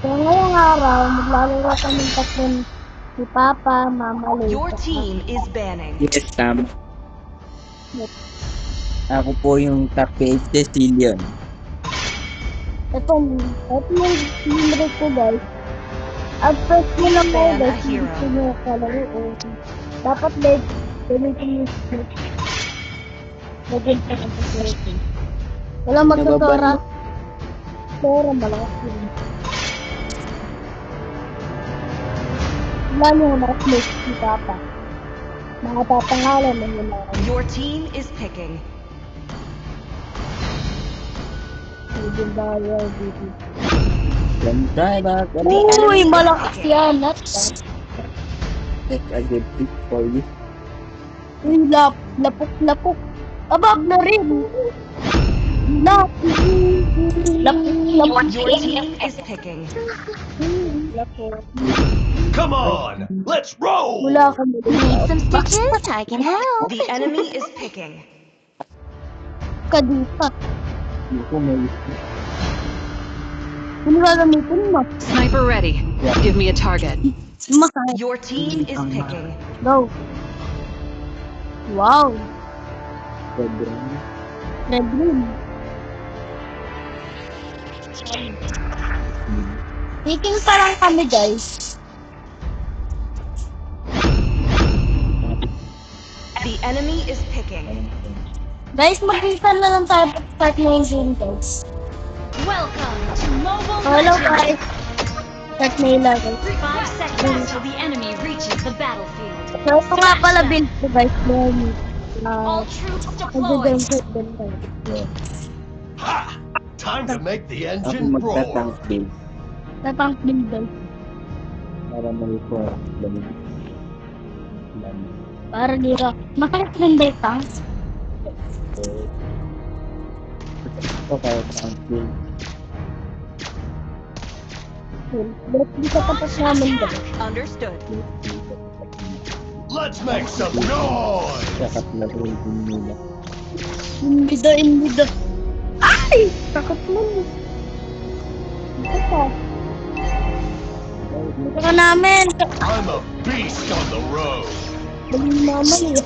So, ngayong araw, maglalaro kami tatlo ni Papa, Mama, Your Leita. team is banning. Yes, tama. Ako po yung top 8 Cecilian. Ito yung teamrate ko, guys. At first mo lang mo, Ban a guys, hero. gusto nyo kalaro. Dapat, guys, gamitin yung split. Lagyan pa ng facility. Walang magtutora. Pero malakas yun. Wala nyo na-split si Papa. Mga tatangalan na yun lang. Your team is picking. Legendary DD. Ganda ba? Uy, malakas yan. Not bad. That's a good pick for you. Uy, lapok. Abab na rin. Lapok. Your team is picking. Lapok. Come on, let's roll! Wala kami. Need some stitches? I can help. The enemy is picking. Kadita. Hindi ko may Ano gagamitin mo? Sniper ready. Give me a target. Makaya. Your team is picking. Go. Wow. sobrang Red room. Picking pa lang kami, guys. The enemy is picking. Guys, mag-return na lang tayo pag-start na yung game, guys. Welcome to Mobile Hello, Legends. guys. Start na yung lagay. 5 seconds till the enemy reaches the battlefield. So, ito nga pala build ko, guys. Dahil, All troops nag-game deployed. din tayo. Ha! Time to make the ako engine magtatank roar. build Tatang build, guys. para mag-for lamig. Para dito. Makakit rin ba yung tanks? So, kaya tank build. Ba't di ka tapos namin, guys? Understood. Let's make some noise! Sakat na rin nila. Inbida. Ay! Takot mo. Ito pa. Dito ka namin. I'm a beast on the road. Balik naman eh.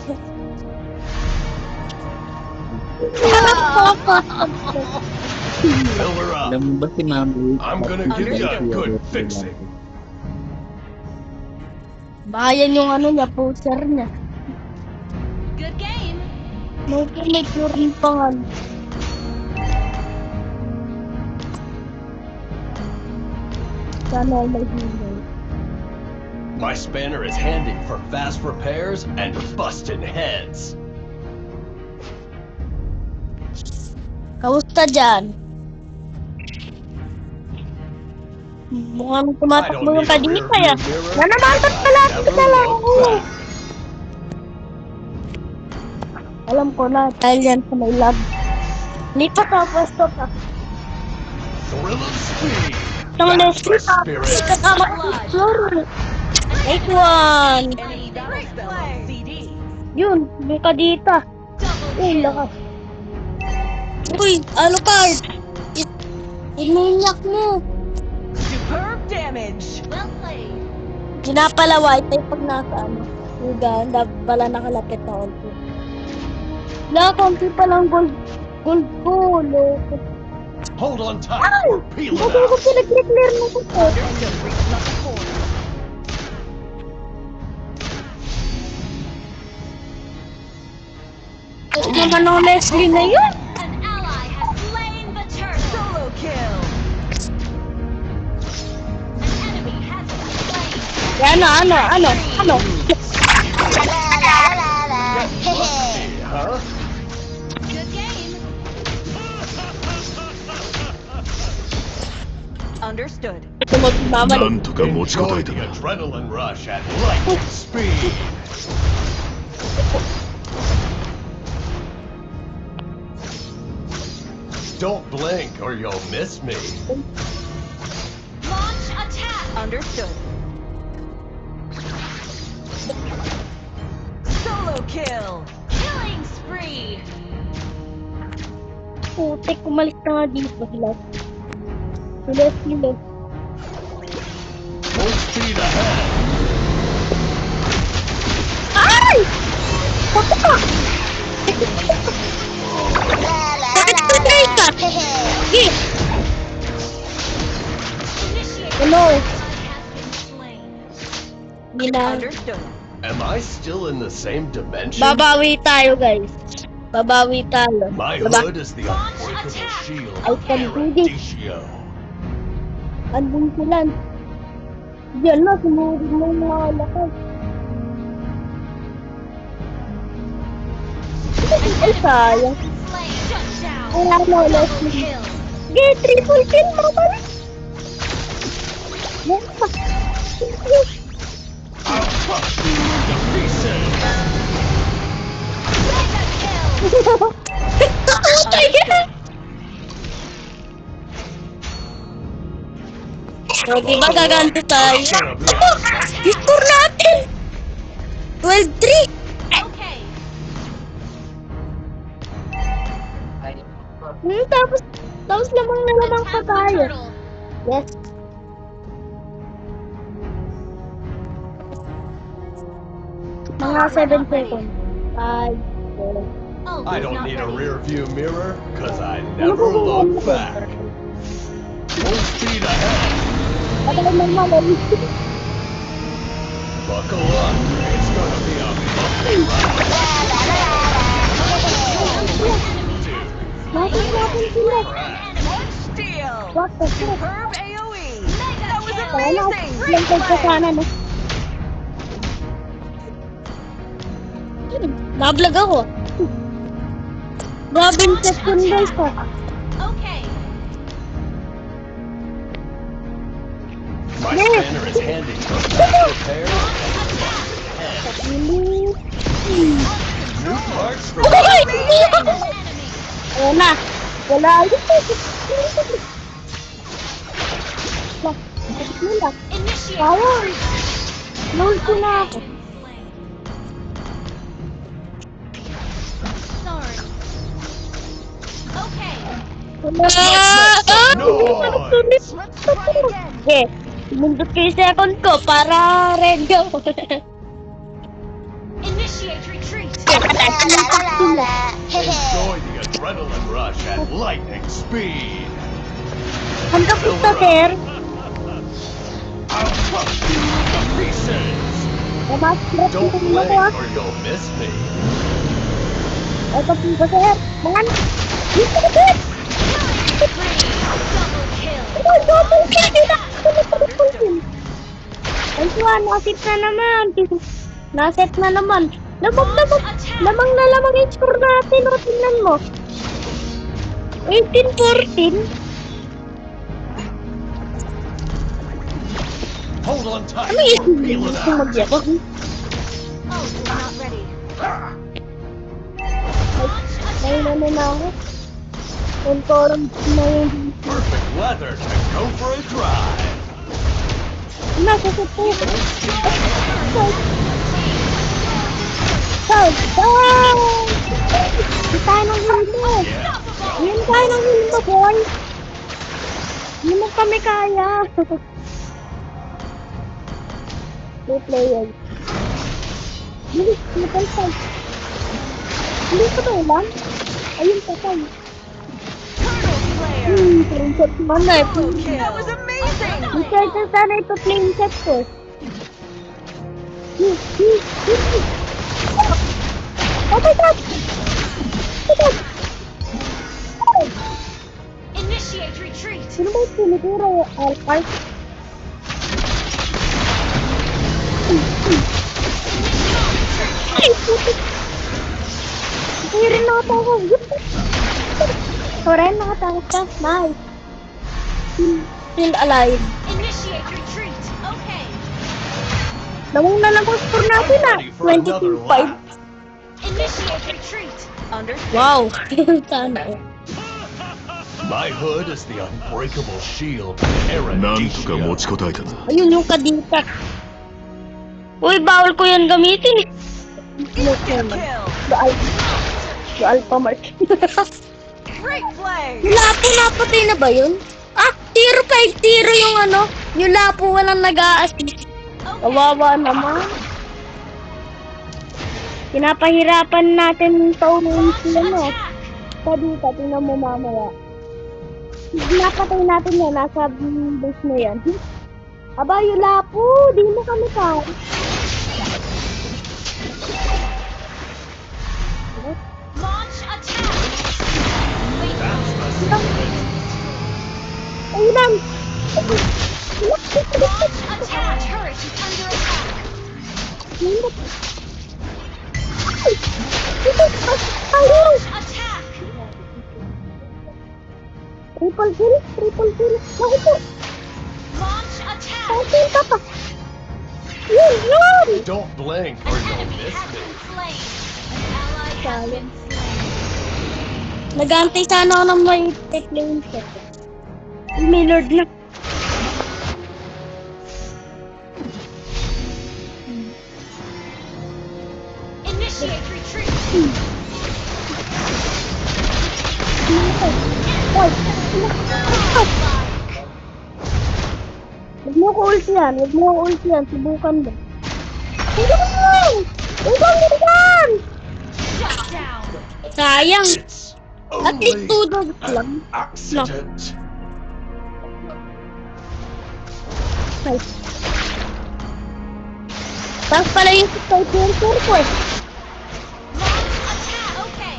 Fill her up. Alam mo ba si Mami? I'm gonna give you a good fixing. Baka yan yung ano niya, poster niya. Good game. May curing pa nga. Sana may hingay. My spanner is handy for fast repairs and busting heads. Kamusta dyan? Mukhang tumatakbo yung kadita ya. Nanamatot pala na lang ako. Alam ko na, dahil yan sa may lab. Lipat ako, pwesto ka. Thrill of speed. Tama na yung That's the spirit. spirit. Kasama ko yung floor. Nice one. Enemy battle spell on CD. Yun, may kadita. Uy, lakas. Uy, ano ka? Ininyak mo. Superb damage. Well played. Ginapalaway tayo pag nasa ano. Uganda, pala nakalapit na konti. Wala, konti pa lang gold ko. Loko. Hold on tight. We're peeling Huwag ko out. pinag-clear mo ko po. Understood. Reaching up the corner. Ito naman ang Leslie na yun. An ally has slain the turtle. Solo kill. An enemy has been slain. Ano? Hey, huh? Good game. Understood. Ito magmamali. Enjoy the adrenaline rush at lightning speed. Don't blink or you'll miss me. Launch attack. Understood. Solo kill. Killing spree. Putik, umalis na nga dito. Si Leslie. Full speed ahead. Ay! Bakit ka? Bakit patay ka? Sige. Ano? Hindi na. Understood. Am I still in the same dimension? Babawi tayo, guys. Babawi tayo. My Diba? hood is the unbreakable shield I of can do this. Eradicio. Andun sila. Diyan na, sumurid mo yung mga lakas. Ay, sayang. Wala mo, let's see. Sige, triple kill mo pala. Yes, pa. I'll crush you into pieces. Patay ka. So, diba gaganto tayo? Ito! Yung score natin! 12-3! Tapos lamang na lamang pa tayo. Yes. Mga 7 seconds. 5, 4. I don't need a rear view mirror, cause I never look back. Full speed ahead. Patagal naman. Buckle up. It's gonna be a bumpy ride. Bakit natin sila? One steal. What the fuck? Superb AoE. That was Sana, amazing. lang Great ka play. sana, no? Nablag ako. Robin section guys ko. My spanner is handy for fast repairs Bilis. and new parts for Ay! Ayan na. Wala. Wala. Sayang. Lord ko na ako. noise. Okay. Mundot ko yung second ko para red go. Initiate retreat. Enjoy the adrenaline rush at lightning speed. Handa ko ito, sir. I'll crush you into pieces. Mamaskrap Don't ko blink ako. or you'll miss me. Ito po ko, sir. Mangan. Dito ko, sir. Double kill. Ito, double kill. Double kill. Ay, tuwa, nasit na naman. Naset na naman. Lamang na lamang yung score natin. O, tingnan mo. 18-14. Hold on tight. Ano yung Feel it gusto out. magyabang? Oh, not ready. Ay, na ako. Kontorong na yung Perfect weather to go for a drive. nasa sa po. Hindi tayo ng hilmo. Hindi tayo ng hilmo, boy. Hindi mo kami kaya. May player. Bilis, napalpal. Hindi pa to lang. Ayun, patay. Turtle player. Princess man na. That was amazing. Princess na sana ito princess ko. Oh my god! Initiate retreat. Sino ba yung siniguro? Alpart? Ay, putik! Hindi rin nakatawag. So rin nakatawag ka. Nice. Still alive. Initiate retreat. Okay. Lamang na lang ang score natin ah. Ready for another 22-5. lap. Initiate retreat. Understood. Wow. Sana. My hood is the unbreakable shield of なんとか持 Eradicio. ちこたえたな。 Ayun yung kadita. Uy, bawal ko yan gamitin eh. Instant kill. The Alpha Mark. Great play. Wala po, napatay na ba yun? Ah, 0-5-0 yung ano, Yung lapo walang nag-a-assist. Kawawa naman. Pinapahirapan natin taunin sila, no? Sabi ka, tingnan mo mamaya. Napatay natin yan, nasa base na yan. Aba, yung lapo, di mo kami pa. Launch attack. That's the spirit. Ayun. Launch attack. Turret is under attack. Ayun. Attack. Triple kill. Naku po. Launch attack. Papunta pa. Yun. Don't blink An or you'll enemy miss has me. been slain. An ally has been slain. Nag-aantay sana ako ng may take-lane set. May lord na. Initiate retreat. Hoy. Huwag mo ko ult yan. Subukan mo. Huwag mo yan! Shut down. Sayang. It's At least only 2 dogs an lang. accident. Nice. Tapos pala yung sniper ko eh. Launch attack. Okay.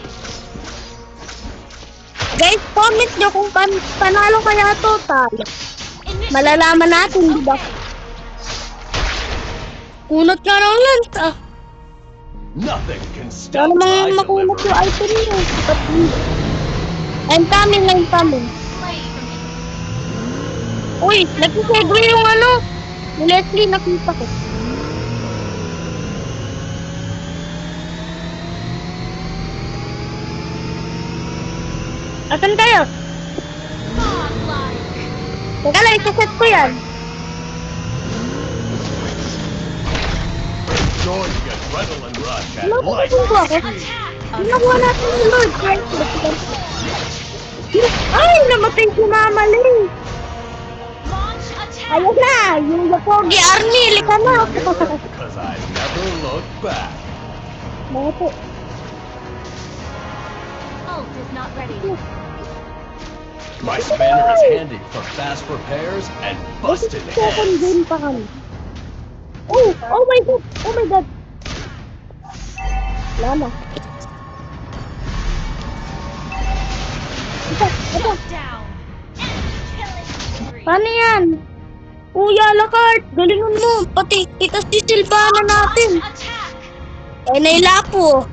Guys, comment nyo kung panalo kaya total. Initiate Malalaman natin, di ba? Kunot nga ng lens ah. Nothing can Wala stop my namang makunot yung delivery. item nyo. Ba't hindi? I'm coming. slain. Uy, nagsisegue yung ano. Ni Leslie, nakita ko. Asan kayo? Godlike. Teka lang, isaset ko yan. Enjoy the adrenaline rush at Ano ko light ako? Attack. Ginawa natin yung Lord. Ay, namatay si Mama Lee. Launch attack. Ayun na, yung Yapogi Army, lika na. because I never look back. Bakit po? Ult is not ready. My spanner is handy for fast repairs and busted Second heads. game pa kami. Oh my god. Wala na. Ito. Down. Enemy killing spree. Paano yan? Kuya Lakart, galingon mo. Pati itas si Silvana natin. Launch attack. Eh, nailapo.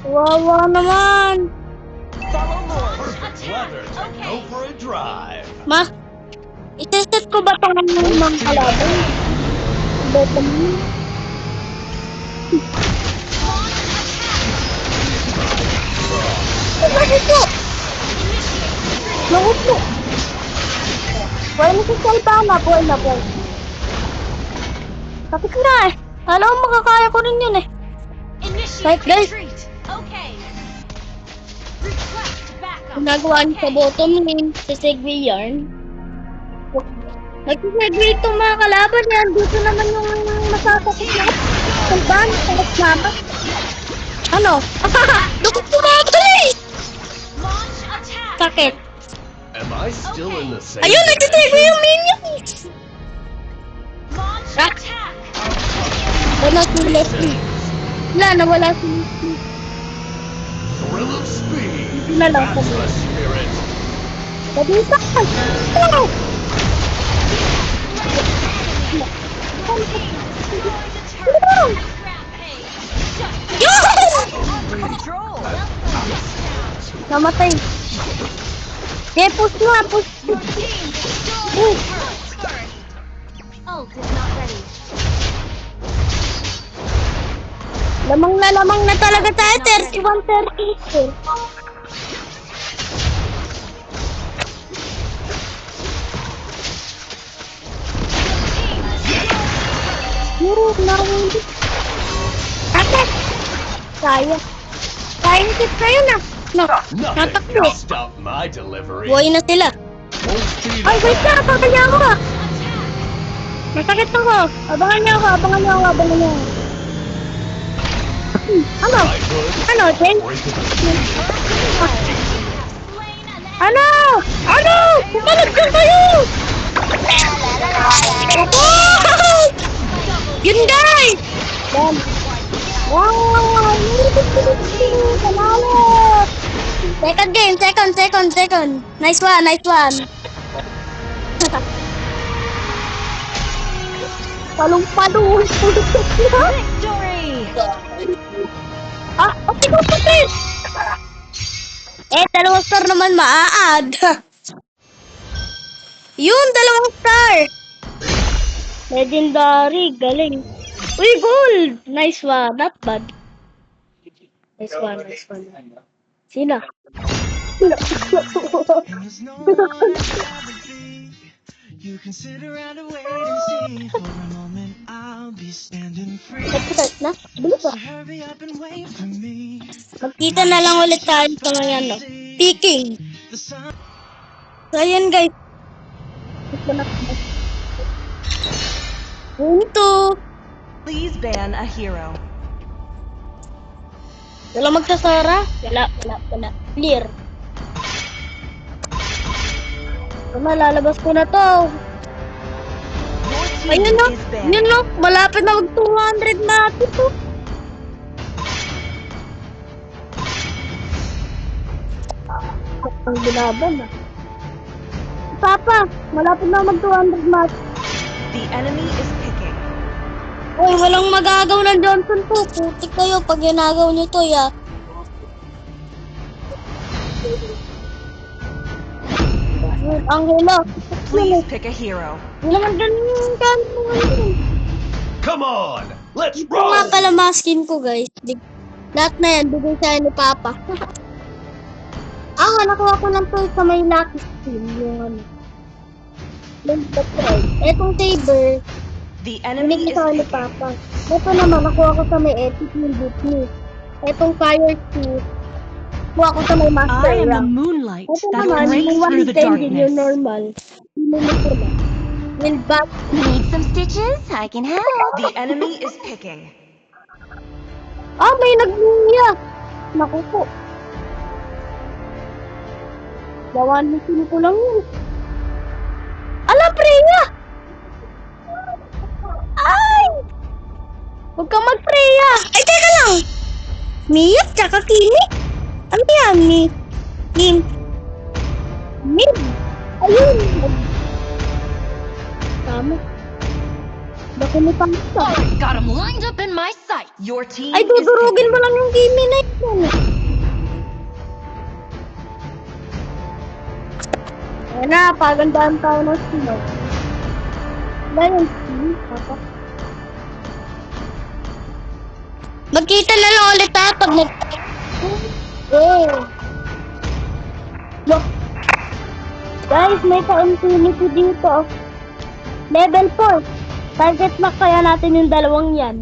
Wawa naman. Follow Lord. Perfect weather to go for a drive. Ma, iteset ko ba itong mga kalaban? Beta mo. Bakit po? Bakit po? Buhay na si Silvana, buhay na. Kapit na eh. Alam mo, makakaya ko rin yun eh. Initiate Right, guys. retreat. Okay. Request backup. Ginagawa niyo sa bottom lane, sa Segway yarn. Nag-segway itong mga kalaban yan. Dito naman yung masasakit na. Salban, sarap mama. Ano? Dukot ko mga tuloy! Launch attack. Sakit. Am I still in the same Ayun, nag-segway yung minions! Launch Ah. attack. Wala si Leslie. Nawala si Leslie. thrill of speed? Na lang That's po. the spirit. Sabi sa akin. Oh! Destroy the turret. Rampage. Shut Yun! control. Namatay. Okay, push nga, push. Team destroy the turret. Ult is not ready. Lamang na talaga tayo. 31-30. Yun, narundi. Ate! Sayang tip kayo na. No, Nothing natakbo. can stop my delivery. Buhay na sila. Full speed Ay, wait ahead. lang! Abangan niya ako! Masakit ako! Abangan niya ako! Abangan niya ako! Abangan niya ako! Ano? My hood. Ano, Jay? Break the speed. Ano? Ano? Bumalik ka kayo! Wow! Yun guys! Yan. Wow! Panalo! Second game, second. Nice one. Palong-palong. Victory! Okay ko po, please! Dalawang star naman maa-add. Yun, dalawang star! Legendary, galing. Uy, gold! Nice one, not bad. Nice one. Sino? There's no one I'd rather be. You can sit around and wait and see. For a moment, I'll be standing free. Nag-start na? Bilis So ah. hurry up and wait for me. Magkita na lang ulit tayo sa mga ano. Peking. The sun. So, ayan guys. Punto. Please ban a hero. Wala magsasara? Wala. Clear. Lalabas ko na to. Your team Ayun no. is banned. Yun no. Malapit na mag 200 na ito. Ang binaban ah. Papa, malapit na mag 200 match. The enemy is picking. Uy, walang magagaw ng Johnson to. Putik kayo pag ginagaw nyo to, ya. Ang hilo. Please pick a hero. Hindi naman ganun. Come on, let's Ito nga roll. pala mga skin ko, guys. Lahat na yan, bigay sa'yo ni Papa. Nakuha ko lang to sa may lucky skin. Yung ano. Etong saber, The enemy binigay is sa ni picking. Papa. Ito naman, nakuha ko sa may epic yung boot ni. Etong fire suit, nakuha ko sa may master I am the rank. moonlight Ito that naman, breaks yung through the 110 din yung darkness. normal. Pinili ko lang. Will back. Need some stitches? I can help. The enemy is picking. May nag-uya. Naku po. Gawanisin ko lang yun. Ala, Freya! Ay! Huwag kang mag-Freya! Ay, teka lang! Mia, tsaka Kimi? Ano yan, Kim? Mid? Ayun! Tama. Baka may pangsa. Got him lined up in my sight. Your team Ay, is dudurugin picking. mo lang yung Kimi na yun. Ayan na, pagandaan tayo ng sino. Wala yung sino, papa. Magkita na lang ulit tayo pag nag... Look. Guys, may ka-infinity dito. Level 4. Target lock kaya natin yung dalawang yan.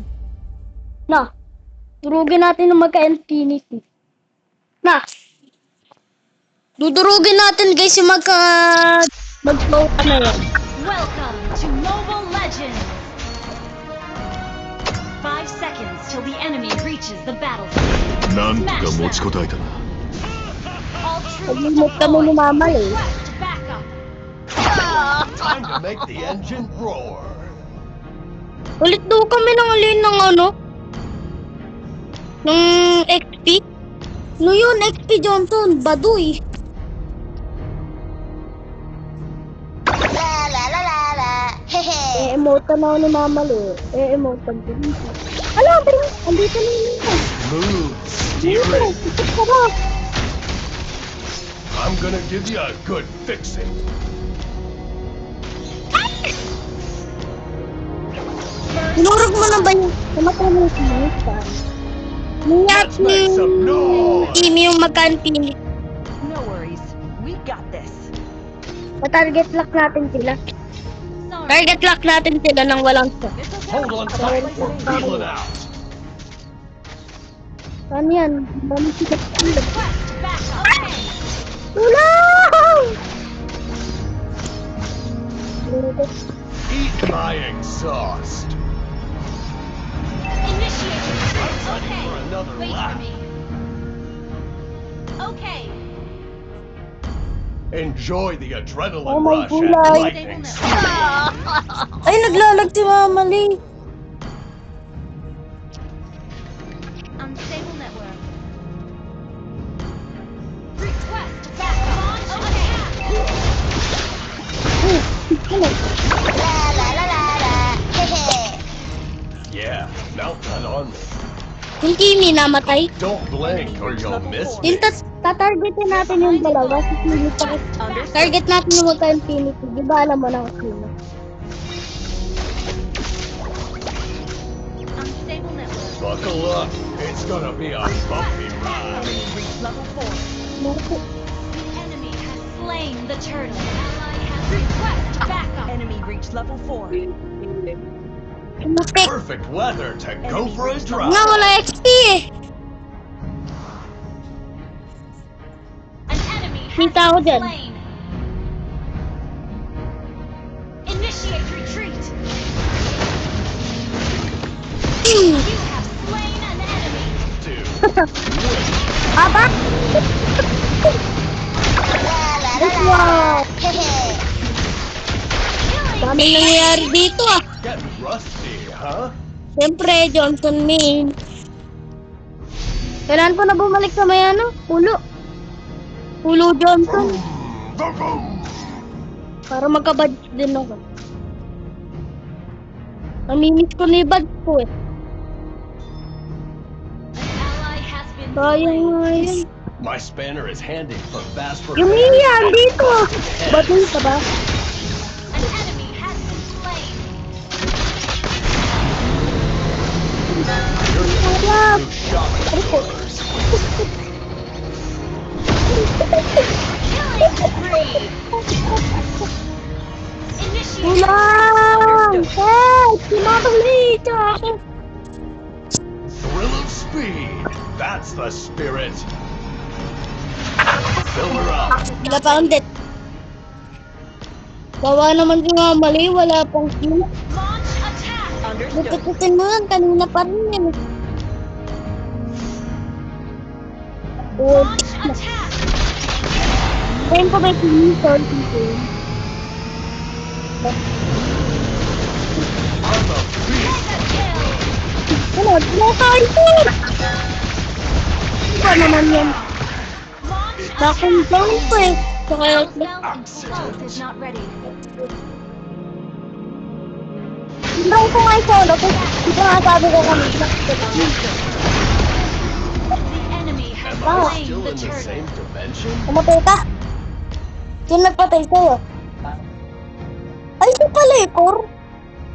Na. Durugin natin yung magka-infinity. Na. Dudurugin natin guys yung mag-flow na yan. Welcome to Mobile Legends. 5 seconds till the enemy reaches the battlefield. なんとか持ちこたえたな。 All troops Pag-imot kami ni Mama eh. request backup. Time to make the engine roar. Ulit daw kami ng alin ng ano? Ng XP? No yun, XP Johnson, Baduy. Emote na ako ni Mama Lo. Emote ang dito. Ala, pero andito na yun. Smooth Dito, steering. tikit ka ba? I'm gonna give you a good fixing. Sinurog mo na ba yung namatay mo yung sinita? Niyat Let's make some noise. team yung magka-infinity. No worries. We got this. Target lock natin sila. Sorry. Target lock natin sila nang walang stop. Hold on tight. We're peeling out. Ano yan? Dami sila. Request backup. Tulong! Eat my exhaust. Initiate retreat. I'm ready Okay. for another Wait lap. for me. Okay. Enjoy the adrenaline Oh my rush and gulay. lightning speed. Ay, naglalag si Mama Lee. Unstable network. Request backup. Launch attack. Yeah, mount that on me. Yung Kimi namatay. Don't blink or you'll miss Yung me. tatargetin natin yung dalawa si Kimi pa. Understood. Target natin yung magka-infinity. Di ba alam mo na kung sino? Unstable network. Buckle up. It's gonna be a bumpy ride. Enemy reached level 4. Marco. The enemy has slain the turtle. Ally has request backup. Enemy reached level 4. Matik. Perfect weather to go for a Na, drive. wala XP eh. An enemy has Kita ko been dyan. slain. Initiate retreat. You have slain an enemy. Dude, Aba? Wow. Daming nangyayari dito ah. getting rusty, huh? Siyempre, Johnson Main. Kailan ko na bumalik sa may ano? Pulo. Pulo Johnson. Vroom, vroom. Para magka-badge din ako. Namimiss ko na yung badge ko eh. An ally has been Sayang slain. nga yun. My spanner is handy for fast Yung repairs. Ian dito! Batin ka ba? An enemy has been slain. Wala! New shock absorbers. Killing spree. Initiate. Wala! Hey! Sinabalik ako! Thrill of speed. That's the spirit. Fill her up. Wala pa akong death. Bawa naman si Mama Lee, wala pang kill. Launch attack. Understood. Natutusin mo yan, kanina pa rin yan. Oh, Launch attack. time pa may kinisol dito. I'm a beast. Mega kill. Ano? Tinatay ko! Ano naman yan? Launch Bakong attack. bang ko eh. Saka Ult is not ready. Tinry ko nga yung solo. Ito nga sabi ko kanina. The enemy has Am I slain still the in the turtle. same dimension? Pumatay ka? Sino nagpatay sa'yo? Ay, ito pala eh, Cor.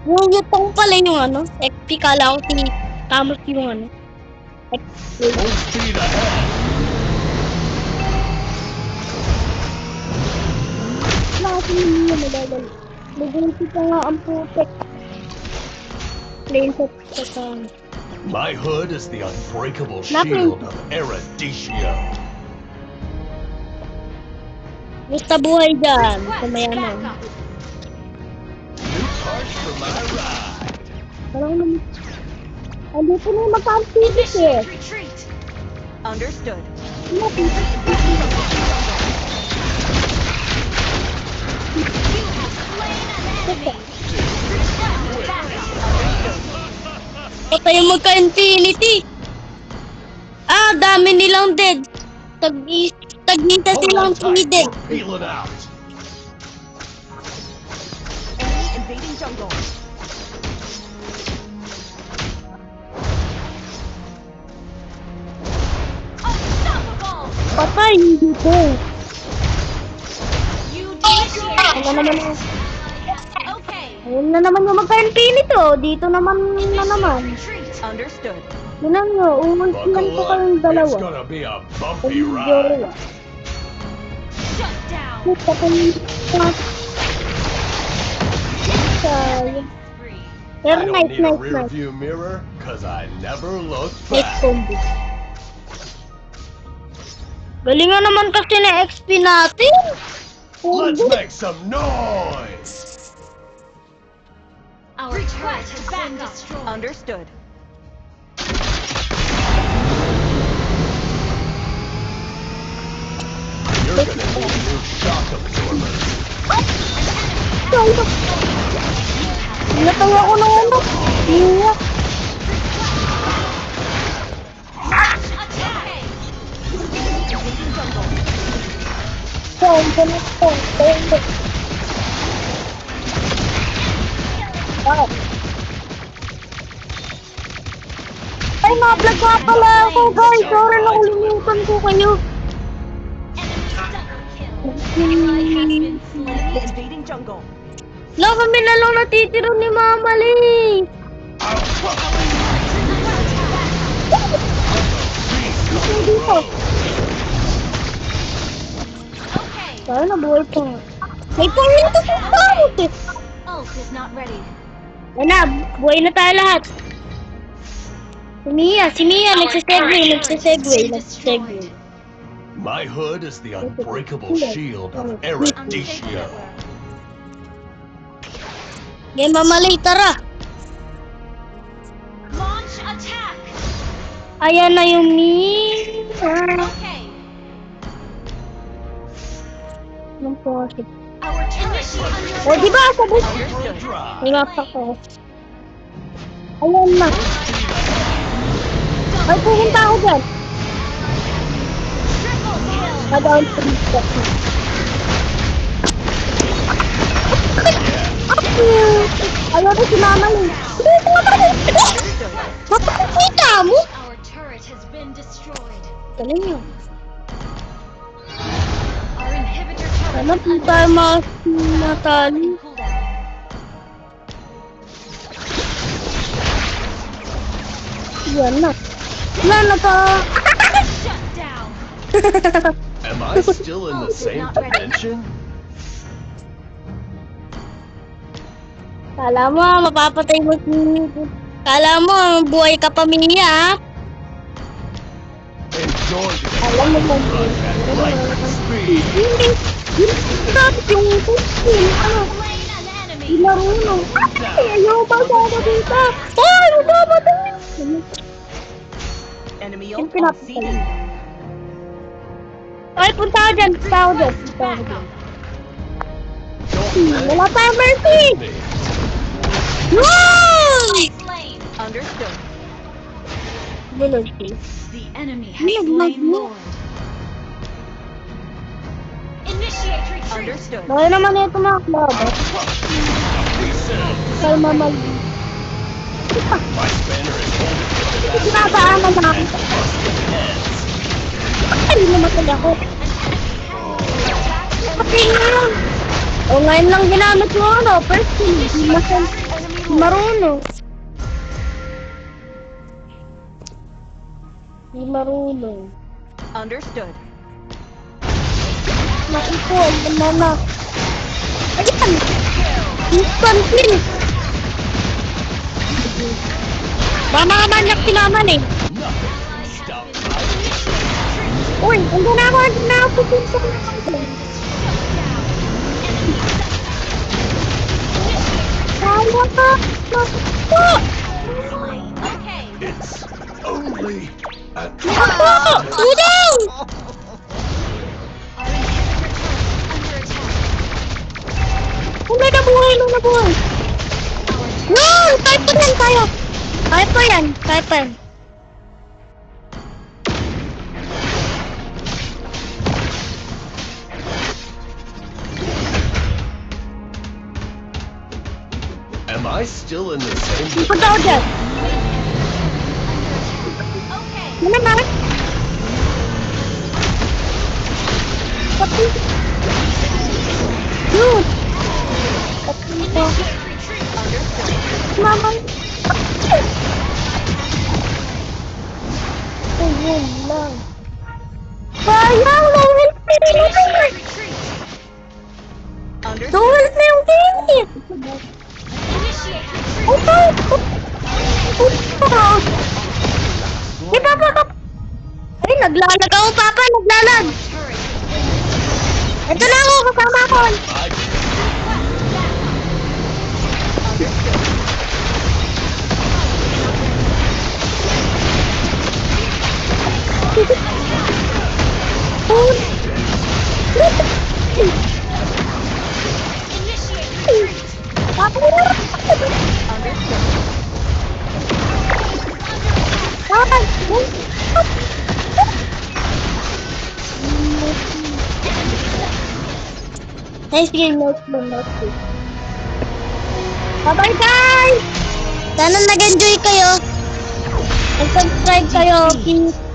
Yung yutong pala yung ano. XP, kala ko si Camus yung ano. XP. Full speed ahead. Bakit hindi yung nagagal? Nagunti pa nga ang putek. Plain set sa kami. My hood is the unbreakable Nothing. shield of Erudicio. Basta buhay dyan. Sa Request may ano. backup. New parts for my ride. Parang naman. Andito na yung magka-activity eh. Initiate retreat. Understood. You have slain an enemy. Request backup. Ito yung magka-infinity. Ah, dami nilang dead. Tag-isa Hold silang on tight, dead. we're peeling out. Enemy invading jungle. Unstoppable. Patay, hindi ko. You initiate. Ano naman yung... Okay. Ayun na naman yung magka-infinity oh. Dito naman na naman. Retreat. Understood. Yun ang nyo, umunsilan ko Buckle kayong up. dalawa. It's gonna be a bumpy Ayun, ride. Shut down. Kita ko yung... Sayang. Spree. Pero I don't nice, need a nice, rear nice. view mirror, cause I never look Nice back. combo. Galing nga naman kasi na XP natin. Let's Combo. make some noise. Our turret has been destroyed. Understood. You're gonna need new shock absorbers. Natawa ko ng ano. Iya. Wow. Ay, na-vlog nga pala ako, guys. Sorry lang, ulimitan ko kayo. Enemy invading jungle. Lang kami na lang natitira ni Mama Lee. Dito. Tayo na buhay pa. May pangin ito sa tawag eh. Ult is not ready. Yan na, buhay na tayo lahat. Si Mia, nagsisegue. My hood is the unbreakable shield of Eruditio. Yan, Mama Lee, tara. Launch attack. Ayan na yung Mia. Okay. Anong posit? Our turret is under O, diba? Sabi ko. Overdrive. May mapa ko. Ayan na. Ay, pupunta ako dyan. triple kill. Nag-down 3 steps. Ayaw na si Mama Lee. Mapakita mo? Our turret has been destroyed. Galing yun. Our inhibitor Sana turret po tayo matali. in cooldown. Yan na. Wala na pa. Shut down. Am I still in the same dimension? Kala mo, mapapatay mo si... Kala mo, buhay ka pamilya, ha? Enjoy the Alam mo ba? run at lightning speed. Hindi. Hindi tapos yung pusin. Ano? Slain an enemy. Di marunong. Ay, ayaw pa sa ako dito. Ay, mababatay. Enemy Yung ult on pinapatay. CD. Ay, punta ako dyan. Punta ako dyan. Punta ako dyan. Don't let Wala pa yung mercy. me. Yay! Slain. Understood. Bulog siya. The enemy has Ano, slain ano? Lord. Initiate retreat. Understood. Dahil naman ito mga klaba. Kay Mama Lee. My spanner is holding it back. Sinasaanan na ako. Ay, namatay ako. Patay na. O, ngayon lang ginamit mo ano. First kill. Di marunong. Di marunong. Understood. Naiko, banana. Ayan! Instant kill! Mama-manak si Mama eh. Nothing can stop my Uy, andun na ako, andun na ako. Pupunta na ako. Kaya ka! Naku! Okay. It's only a Naku! Udong! Our inhibitor turret under attack. May nabuhay, may nabuhay. No! Kaya pa yan, kaya. Kaya pa yan, kaya pa yan. Am I still in the same Punta ako dyan. Okay. Ano na? Pati. Dude! Pati ito. Mama. Ayun lang. Sayang! No help na yung Retreat. No Understood. help na yung gamit! Initiate retreat. Okay! Hey, Papa! Papa! Ay, naglalag ako, Papa! Naglalag! Turret. Ito na ako! Kasama ko! my Nice game, nice game, nice game. Bye-bye guys! Sana nag-enjoy kayo. And subscribe kayo, please.